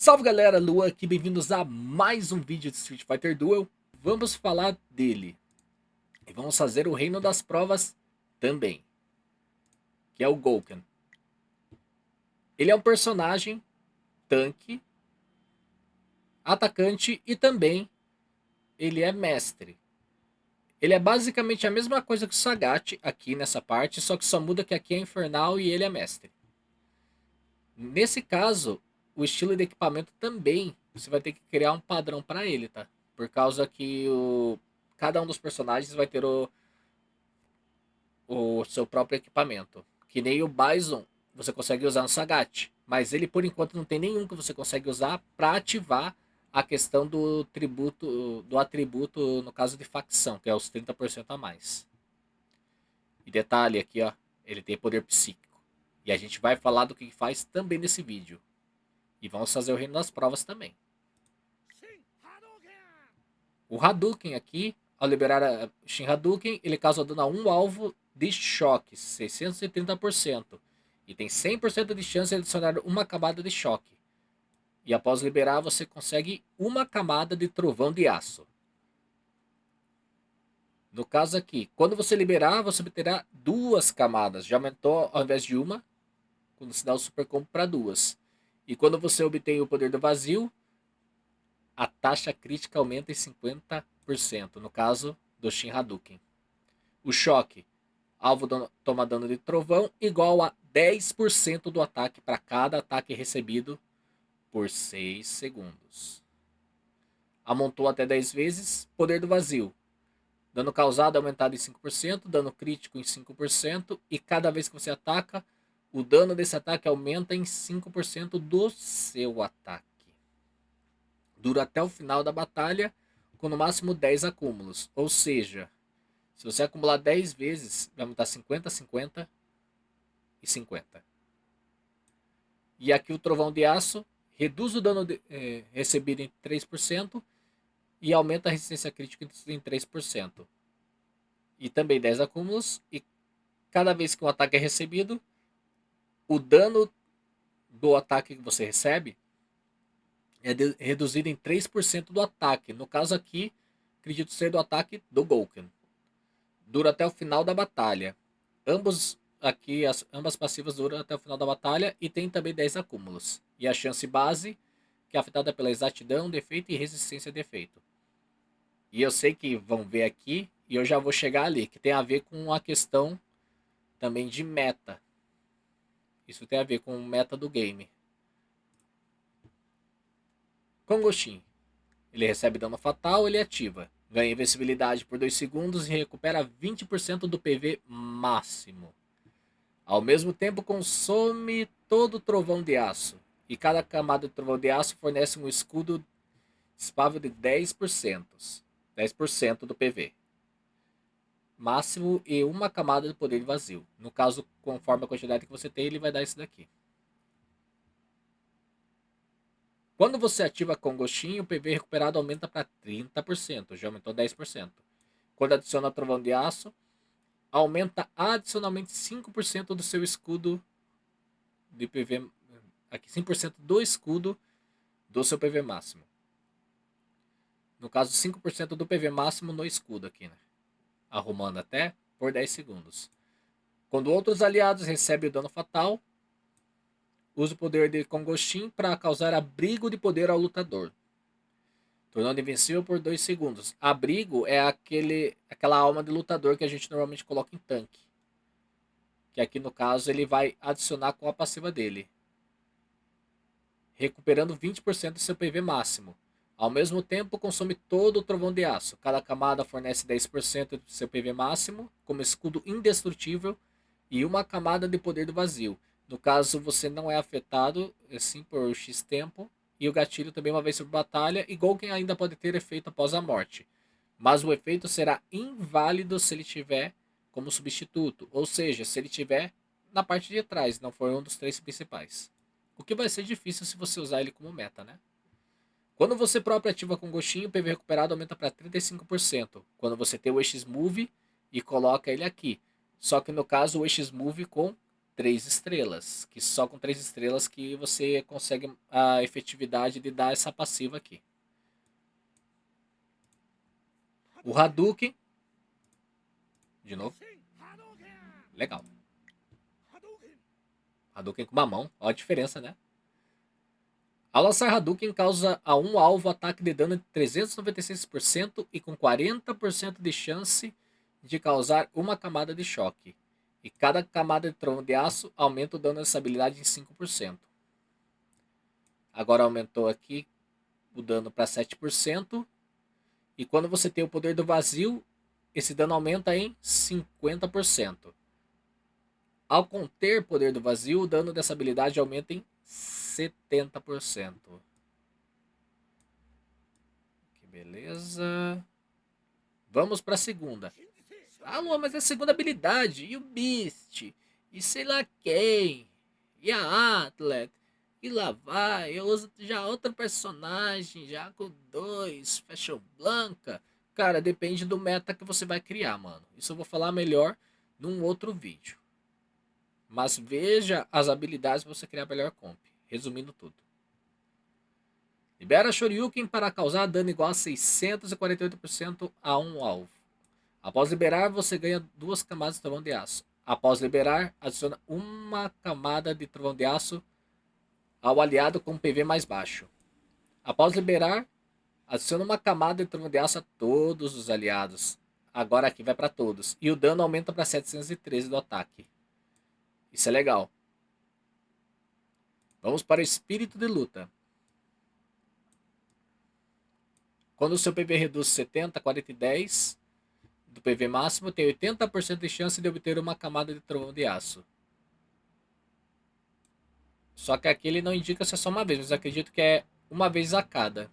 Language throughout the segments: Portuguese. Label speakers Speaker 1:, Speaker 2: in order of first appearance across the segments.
Speaker 1: Salve galera, Luan aqui, bem-vindos a mais um vídeo de Street Fighter Duel. Vamos falar dele e vamos fazer o reino das provas também, que é o Gouken. Ele é um personagem tanque, atacante e também ele é mestre. Ele é basicamente a mesma coisa que o Sagat aqui nessa parte, só que só muda que aqui é infernal e ele é mestre. Nesse caso, o estilo de equipamento também, você vai ter que criar um padrão para ele, tá? Por causa que cada um dos personagens vai ter o seu próprio equipamento. Que nem o Bison, você consegue usar no Sagat. Mas ele, por enquanto, não tem nenhum que você consegue usar para ativar a questão do tributo, do atributo no caso de facção, que é os 30% a mais. E detalhe aqui, ó, ele tem poder psíquico. E a gente vai falar do que faz também nesse vídeo. E vamos fazer o reino das provas também. O Hadouken aqui, ao liberar a Shin Hadouken, ele causa dano a um alvo de choque, 630%. E tem 100% de chance de adicionar uma camada de choque. E após liberar, você consegue uma camada de trovão de aço. No caso aqui, quando você liberar, você obterá duas camadas. Já aumentou ao invés de uma, quando se dá o super combo para duas. E quando você obtém o poder do vazio, a taxa crítica aumenta em 50%, no caso do Shin Hadouken. O choque, alvo toma dano de trovão igual a 10% do ataque para cada ataque recebido por 6 segundos. Amontou até 10 vezes, poder do vazio. Dano causado aumentado em 5%, dano crítico em 5%, e cada vez que você ataca, o dano desse ataque aumenta em 5% do seu ataque. Dura até o final da batalha, com no máximo 10 acúmulos. Ou seja, se você acumular 10 vezes, vai aumentar 50, 50 e 50. E aqui o trovão de aço reduz o dano recebido em 3% e aumenta a resistência crítica em 3%. E também 10 acúmulos. E cada vez que um ataque é recebido, o dano do ataque que você recebe é reduzido em 3% do ataque. No caso aqui, acredito ser do ataque do Gouken. Dura até o final da batalha. Ambas passivas duram até o final da batalha e tem também 10 acúmulos. E a chance base, que é afetada pela exatidão, defeito e resistência a defeito. E eu sei que vão ver aqui, e eu já vou chegar ali, que tem a ver com a questão também de meta. Isso tem a ver com o meta do game. Kongoshin. Ele recebe dano fatal, ele ativa. Ganha invencibilidade por 2 segundos e recupera 20% do PV máximo. Ao mesmo tempo, consome todo o trovão de aço. E cada camada de trovão de aço fornece um escudo spável de 10%. 10% do PV máximo e uma camada de poder vazio. No caso, conforme a quantidade que você tem, ele vai dar isso daqui. Quando você ativa Kongoshin, o PV recuperado aumenta para 30%. Já aumentou 10%. Quando adiciona trovão de aço, aumenta adicionalmente 5% do seu escudo de PV. Aqui 5% do escudo do seu PV máximo. No caso, 5% do PV máximo no escudo aqui, né? Arrumando até por 10 segundos. Quando outros aliados recebem o dano fatal, usa o poder de Kongoshin para causar abrigo de poder ao lutador, tornando invencível por 2 segundos. Abrigo é aquela alma de lutador que a gente normalmente coloca em tanque. Que aqui no caso ele vai adicionar com a passiva dele, recuperando 20% do seu PV máximo. Ao mesmo tempo, consome todo o trovão de aço. Cada camada fornece 10% do seu PV máximo, como escudo indestrutível, e uma camada de poder do vazio. No caso, você não é afetado assim por X tempo, e o gatilho também uma vez sobre batalha, e Gouken ainda pode ter efeito após a morte. Mas o efeito será inválido se ele tiver como substituto, ou seja, se ele tiver na parte de trás, não for um dos 3 principais. O que vai ser difícil se você usar ele como meta, né? Quando você próprio ativa com gostinho, o PV recuperado aumenta para 35%. Quando você tem o X-Move e coloca ele aqui. Só que no caso o X-Move com 3 estrelas. Que só com 3 estrelas que você consegue a efetividade de dar essa passiva aqui. O Hadouken. De novo. Legal. Hadouken com uma mão. Olha a diferença, né? Ao lançar Hadouken, causa a um alvo ataque de dano de 396% e com 40% de chance de causar uma camada de choque. E cada camada de trovão de aço aumenta o dano dessa habilidade em 5%. Agora aumentou aqui o dano para 7%. E quando você tem o poder do vazio, esse dano aumenta em 50%. Ao conter poder do vazio, o dano dessa habilidade aumenta em 70%. Que beleza. Vamos para a segunda. Ah, Luan, mas é a segunda habilidade. E o Beast? E sei lá quem? E a Atlet? E lá vai. Eu uso já outro personagem, já com 2. Fashion Blanca. Cara, depende do meta que você vai criar, mano. Isso eu vou falar melhor num outro vídeo. Mas veja as habilidades para você criar a melhor comp. Resumindo tudo. Libera Shoryuken para causar dano igual a 648% a um alvo. Após liberar, você ganha 2 camadas de trovão de aço. Após liberar, adiciona uma camada de trovão de aço ao aliado com PV mais baixo. Após liberar, adiciona uma camada de trovão de aço a todos os aliados. Agora aqui vai para todos. E o dano aumenta para 713 do ataque. Isso é legal. Vamos para o espírito de luta. Quando o seu PV reduz 70, 40 e 10 do PV máximo, tem 80% de chance de obter uma camada de trovão de aço. Só que aqui ele não indica se é só uma vez, mas acredito que é uma vez a cada.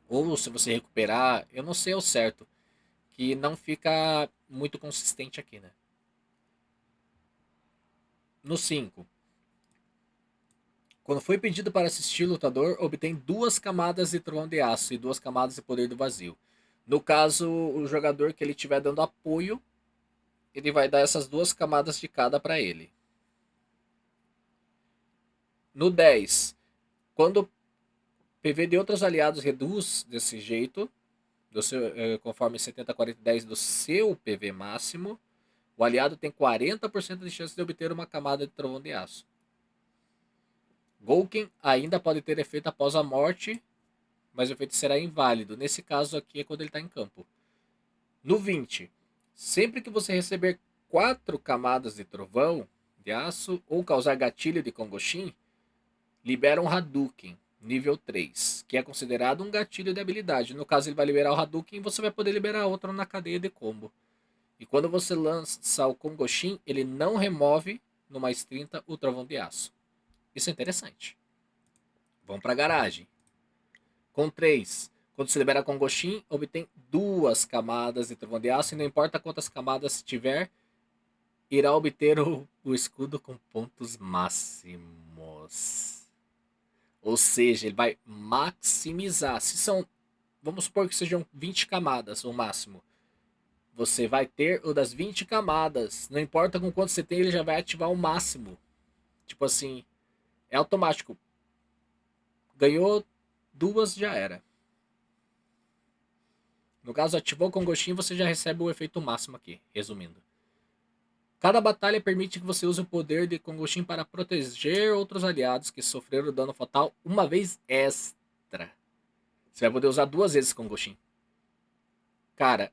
Speaker 1: Ou se você recuperar, eu não sei ao certo. Que não fica muito consistente aqui, né? No 5. Quando foi pedido para assistir o lutador, obtém 2 camadas de trovão de aço e 2 camadas de poder do vazio. No caso, o jogador que ele estiver dando apoio, ele vai dar essas 2 camadas de cada para ele. No 10, quando o PV de outros aliados reduz desse jeito, conforme 70, 40 e 10 do seu PV máximo, o aliado tem 40% de chance de obter uma camada de trovão de aço. Gouken ainda pode ter efeito após a morte, mas o efeito será inválido. Nesse caso aqui é quando ele está em campo. No 20, sempre que você receber 4 camadas de trovão de aço ou causar gatilho de Kongoshin, libera um Hadouken, nível 3, que é considerado um gatilho de habilidade. No caso ele vai liberar o Hadouken e você vai poder liberar outro na cadeia de combo. E quando você lança o Kongoshin, ele não remove no mais 30 o trovão de aço. Isso é interessante. Vamos para a garagem. Com 3, quando se libera Kongoshin, obtém 2 camadas de trovão de aço e não importa quantas camadas tiver, irá obter o escudo com pontos máximos. Ou seja, ele vai maximizar. Se são, vamos supor que sejam 20 camadas o máximo. Você vai ter o das 20 camadas. Não importa com quanto você tem, ele já vai ativar o máximo. Tipo assim, é automático. Ganhou 2, já era. No caso, ativou o Kongoshin, você já recebe o efeito máximo aqui, resumindo. Cada batalha permite que você use o poder de Kongoshin para proteger outros aliados que sofreram dano fatal uma vez extra. Você vai poder usar 2 vezes Kongoshin. Cara,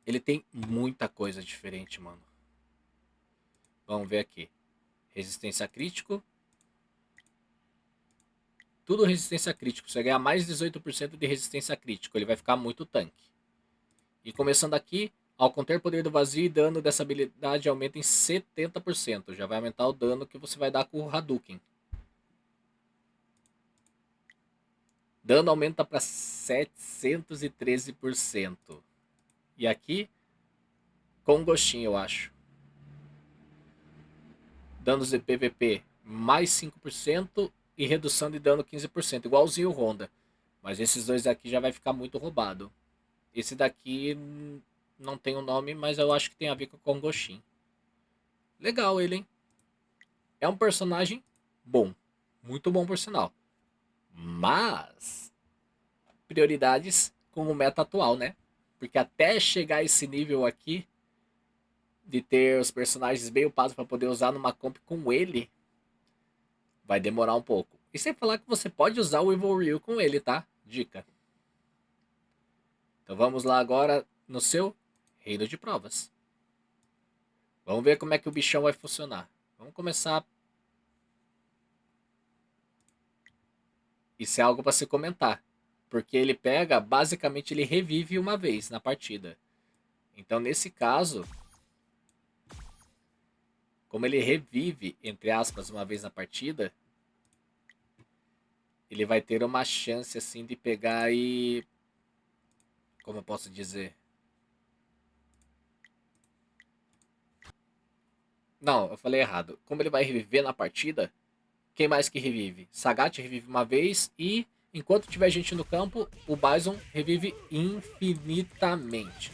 Speaker 1: ele tem muita coisa diferente, mano. Vamos ver aqui. Resistência a crítico. Tudo resistência a crítico. Você vai ganhar mais 18% de resistência a crítico. Ele vai ficar muito tanque. E começando aqui, ao conter poder do vazio e dano dessa habilidade aumenta em 70%. Já vai aumentar o dano que você vai dar com o Hadouken. Dano aumenta para 713%. E aqui, com gostinho, eu acho. Danos de PVP mais 5% e redução de dano 15%. Igualzinho o Honda. Mas esses dois aqui já vai ficar muito roubado. Esse daqui não tem o nome, mas eu acho que tem a ver com o Kongoshin. Legal ele, hein? É um personagem bom. Muito bom, por sinal. Mas, prioridades com o meta atual, né? Porque até chegar a esse nível aqui, de ter os personagens bem upados para poder usar numa comp com ele, vai demorar um pouco. E sem falar que você pode usar o Evil Ryu com ele, tá? Dica. Então vamos lá agora no seu reino de provas. Vamos ver como é que o bichão vai funcionar. Vamos começar. Isso é algo para se comentar. Porque ele pega, basicamente ele revive uma vez na partida. Então nesse caso, como ele revive, entre aspas, uma vez na partida, ele vai ter uma chance assim de pegar e... Como eu posso dizer? Não, eu falei errado. Como ele vai reviver na partida, quem mais que revive? Sagat revive uma vez e, enquanto tiver gente no campo, o Bison revive infinitamente.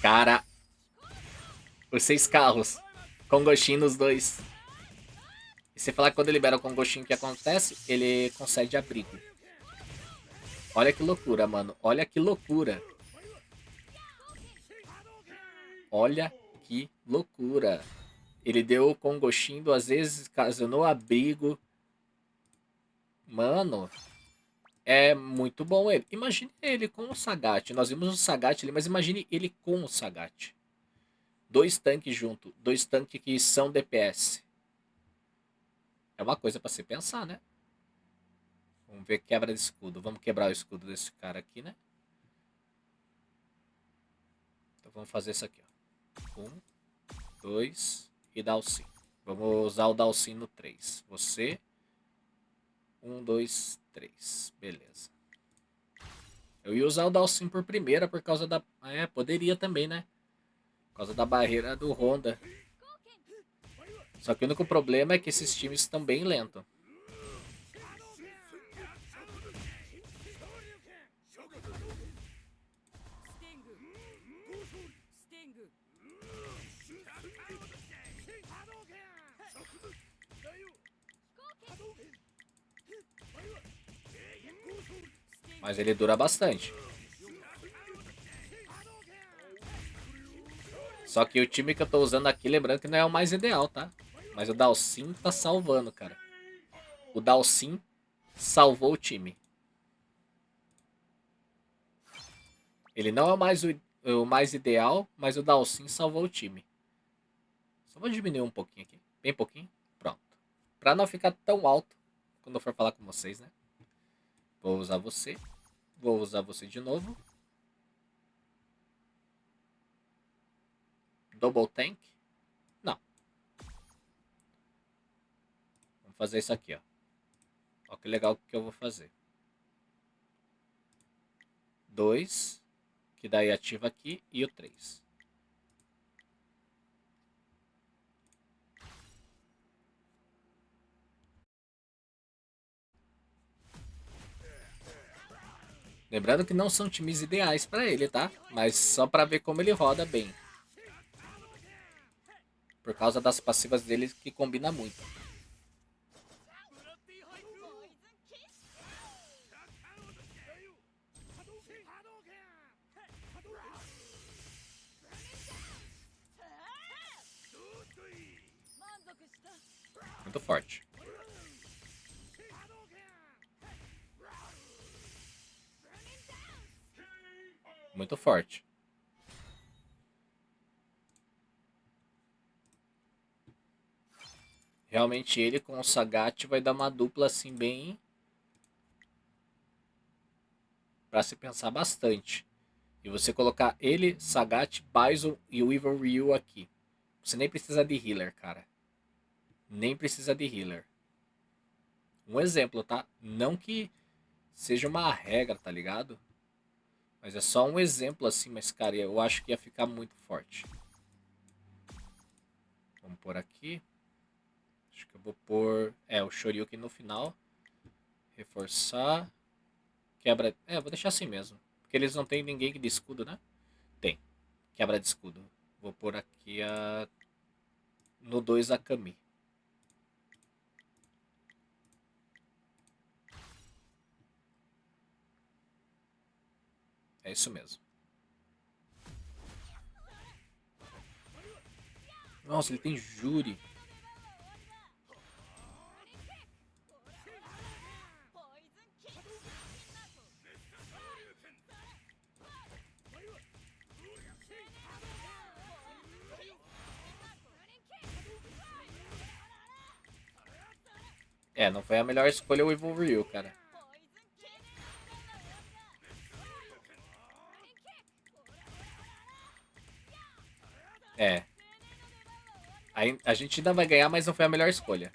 Speaker 1: Cara, os 6 carros, com gostinho nos dois. E você falar que quando libera com gostinho o que acontece, ele concede abrigo. Olha que loucura, mano. Olha que loucura. Olha que loucura. Ele deu com gostinho, às vezes ocasionou abrigo. Mano, é muito bom ele. Imagine ele com o Sagat. Nós vimos o Sagat ali, mas imagine ele com o Sagat. 2 tanques junto. 2 tanques que são DPS. É uma coisa pra se pensar, né? Vamos ver quebra de escudo. Vamos quebrar o escudo desse cara aqui, né? Então vamos fazer isso aqui, ó. 1, 2 e Dalsin. Vamos usar o Dalsin no 3. Você. 1, 2, 3. Beleza. Eu ia usar o Dalsin por primeira por causa da... É, poderia também, né? Por causa da barreira do Honda. Só que o único problema é que esses times estão bem lentos. Mas ele dura bastante. Só que o time que eu tô usando aqui, lembrando que não é o mais ideal, tá? Mas o Dalsin tá salvando, cara. O Dalsin salvou o time. Ele não é o mais ideal, mas o Dalsin salvou o time. Só vou diminuir um pouquinho aqui. Bem pouquinho. Pronto. Pra não ficar tão alto quando eu for falar com vocês, né? Vou usar você. Vou usar você de novo. Double tank. Não. Vamos fazer isso aqui, ó. Ó que legal que eu vou fazer. 2. Que daí ativa aqui. E o 3. Lembrando que não são times ideais para ele, tá? Mas só para ver como ele roda bem. Por causa das passivas dele que combina muito. Muito forte. Muito forte. Realmente ele com o Sagat vai dar uma dupla assim bem... Pra se pensar bastante. E você colocar ele, Sagat, Bison e o Evil Ryu aqui. Você nem precisa de healer, cara. Nem precisa de healer. Um exemplo, tá? Não que seja uma regra, tá ligado? Mas é só um exemplo assim, mas cara, eu acho que ia ficar muito forte. Vamos pôr aqui. Acho que eu vou pôr... o Shoryuken no final. Reforçar. Quebra... vou deixar assim mesmo. Porque eles não tem ninguém que de escudo, né? Tem. Quebra de escudo. Vou pôr aqui no 2 a Kami. É isso mesmo. Nossa, ele tem Juri. Não foi a melhor escolha o Evil Ryu, cara. A gente ainda vai ganhar, mas não foi a melhor escolha.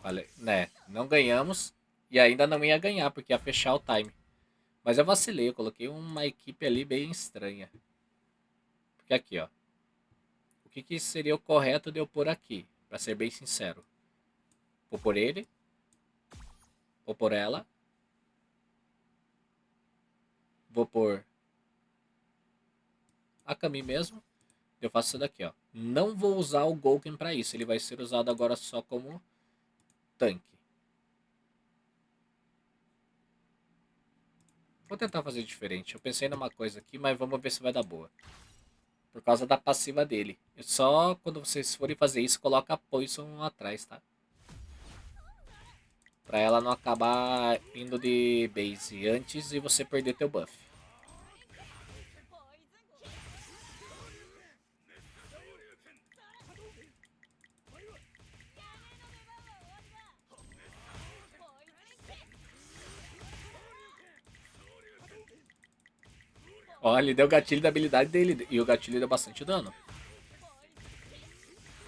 Speaker 1: Olha, né? Não ganhamos e ainda não ia ganhar, porque ia fechar o time. Mas eu vacilei, eu coloquei uma equipe ali bem estranha. Porque aqui, ó. O que seria o correto de eu pôr aqui? Pra ser bem sincero. Vou pôr ele. Vou pôr ela. Vou pôr a Kami mesmo. Eu faço isso daqui, ó. Não vou usar o Gouken pra isso. Ele vai ser usado agora só como tanque. Vou tentar fazer diferente. Eu pensei numa coisa aqui, mas vamos ver se vai dar boa. Por causa da passiva dele. Só quando vocês forem fazer isso, coloca a Poison atrás, tá? Pra ela não acabar indo de base antes e você perder teu buff. Ó, ele deu o gatilho da habilidade dele e o gatilho deu bastante dano.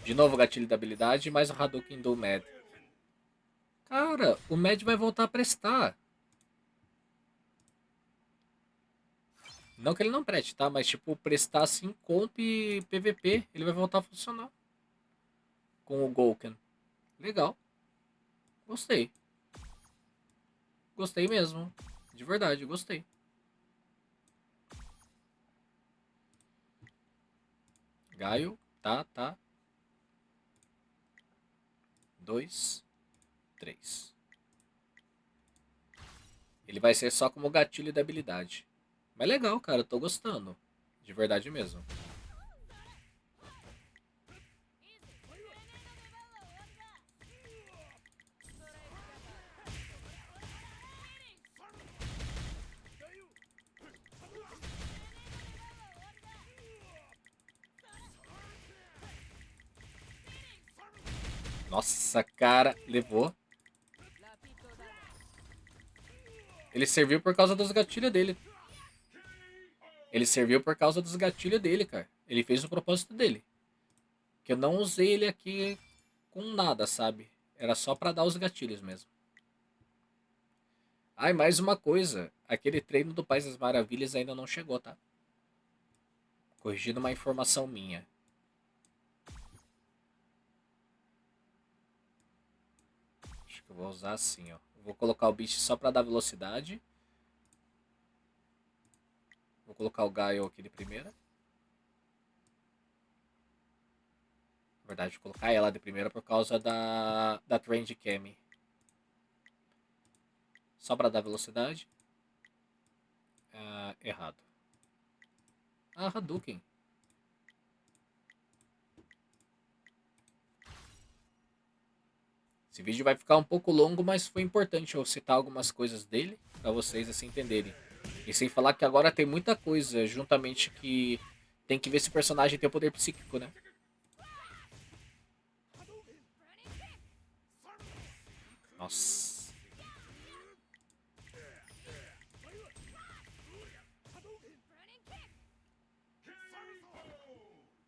Speaker 1: De novo o gatilho da habilidade, mais o Hadouken do Mad. Cara, o Mad vai voltar a prestar. Não que ele não preste, tá? Mas, tipo, prestar assim, comp e PVP, ele vai voltar a funcionar. Com o Gouken. Legal. Gostei. Gostei mesmo. De verdade, gostei. Gaio, tá. 2, 3. Ele vai ser só como gatilho da habilidade. Mas legal, cara, eu tô gostando. De verdade mesmo. Nossa, cara, levou. Ele serviu por causa dos gatilhos dele. Ele serviu por causa dos gatilhos dele, cara. Ele fez o propósito dele. Que eu não usei ele aqui com nada, sabe? Era só pra dar os gatilhos mesmo. Ah, e mais uma coisa. Aquele treino do País das Maravilhas ainda não chegou, tá? Corrigindo uma informação minha. Acho que eu vou usar assim, ó. Vou colocar o bicho só pra dar velocidade. Vou colocar o Gaio aqui de primeira. Na verdade, vou colocar ela de primeira por causa da Trend Cam. Só pra dar velocidade. Errado. Hadouken. Esse vídeo vai ficar um pouco longo, mas foi importante eu citar algumas coisas dele pra vocês assim entenderem. E sem falar que agora tem muita coisa juntamente que tem que ver se o personagem tem o poder psíquico, né? Nossa.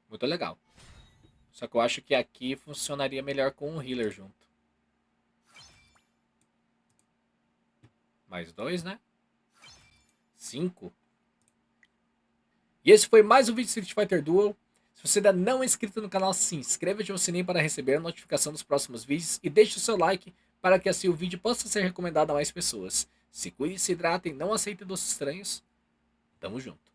Speaker 1: Muito legal. Só que eu acho que aqui funcionaria melhor com um healer junto. Mais 2, né? 5. E esse foi mais um vídeo de Street Fighter Duel. Se você ainda não é inscrito no canal, se inscreva e ative o sininho para receber a notificação dos próximos vídeos. E deixe o seu like para que assim o vídeo possa ser recomendado a mais pessoas. Se cuide, se hidratem, não aceitem doces estranhos. Tamo junto.